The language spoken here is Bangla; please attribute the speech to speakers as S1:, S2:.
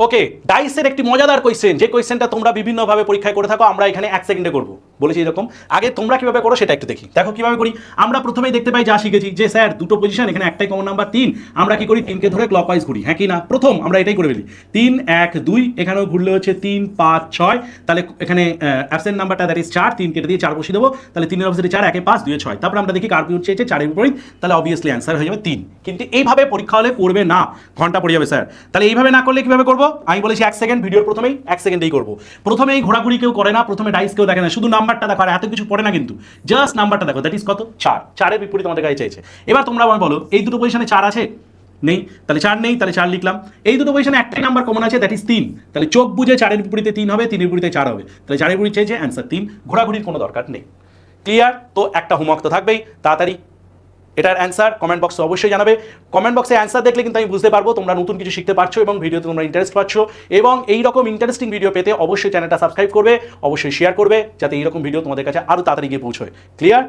S1: ওকে, ডাইসের একটি মজাদার কোয়েশ্চেন, যে কোয়েশ্চেনটা তোমরা বিভিন্নভাবে পরীক্ষায় করে থাকো, আমরা এখানে 1 সেকেন্ডে করব বলেছি এরকম। আগে তোমরা কিভাবে করো সেটা একটু দেখি। দেখো কিভাবে করি। আমরা প্রথমেই দেখতে পাই, যা শিখেছি যে স্যার দুটো পজিশন, এখানে একটাই কমন নাম্বার 3, আমরা কি করি 3কে ধরে ক্লকওয়াইজ ঘুরি, হ্যাঁ কি না? প্রথম আমরা এটাই করে ফেলি, 3 1 2, এখানেও ঘুরলে হচ্ছে 3 5 6, তাহলে এখানে অ্যাবসেন্ট নাম্বারটা দ্যাট ইজ 4, 3 কেটে দিয়ে 4 বসিয়ে দেবো, তাহলে 3 এর অপোজিটে 4, 1 এ 5 2 এ 6, তারপর আমরা দেখি কার বিপরীত চেয়েছে 4 এর বিপরীত, তাহলে অবভিয়াসলি অ্যান্সার হয়ে যাবে 3। কিন্তু এইভাবে পরীক্ষা হলে করবে না, ঘন্টা পড়ে যাবে স্যার। তাহলে এইভাবে না করলে কিভাবে করবো? আমি বলেছি 1 সেকেন্ড, ভিডিওর প্রথমেই 1 সেকেন্ডেই করবো। প্রথমেই ঘোরাঘুরি কেউ করে না, প্রথমে ডাইস কেউ দেখে না, শুধু নাম্বারটা দেখো, আর এত কিছু পড়ে না কিন্তু, জাস্ট নাম্বারটা দেখো, দ্যাট ইজ কত? 4। 4 এর বিপরীত আমাদের কাছে চেয়েছে। এবার তোমরা আমায় বলো, এই দুটো পজিশনে 4 আছে? নেই, তাহলে 4 নেই, তাহলে 4 লিখলাম। এই দুটো পজিশনে একটাই নাম্বার কমন আছে, দ্যাট ইজ 3, তাহলে চোখ বুঝে 4 এর বিপরীতে 3 হবে, 3 এর বিপরীতে 4 হবে, তাহলে 4 এর বিপরীতে চেয়েছে, অ্যান্সার 3। ঘোরাঘুরির কোনো দরকার নেই। ক্লিয়ার? তো একটা হোমওয়ার্ক তো থাকবেই, তাড়াতাড়ি এটার অ্যান্সার কমেন্ট বক্সে অবশ্যই জানাবে। কমেন্ট বক্সে অ্যান্সার দেখলে কিন্তু আমি বুঝতে পারবো তোমরা নতুন কিছু শিখতে পারছো এবং ভিডিওতে তোমরা ইন্টারেস্ট পাচ্ছ। এবং এই রকম ইন্টারেস্টিং ভিডিও পেতে অবশ্যই চ্যানেলটা সাবস্ক্রাইব করবে, অবশ্যই শেয়ার করবে, যাতে এইরকম ভিডিও তোমাদের কাছে আরও তাড়াতাড়ি গিয়ে পৌঁছয়। ক্লিয়ার?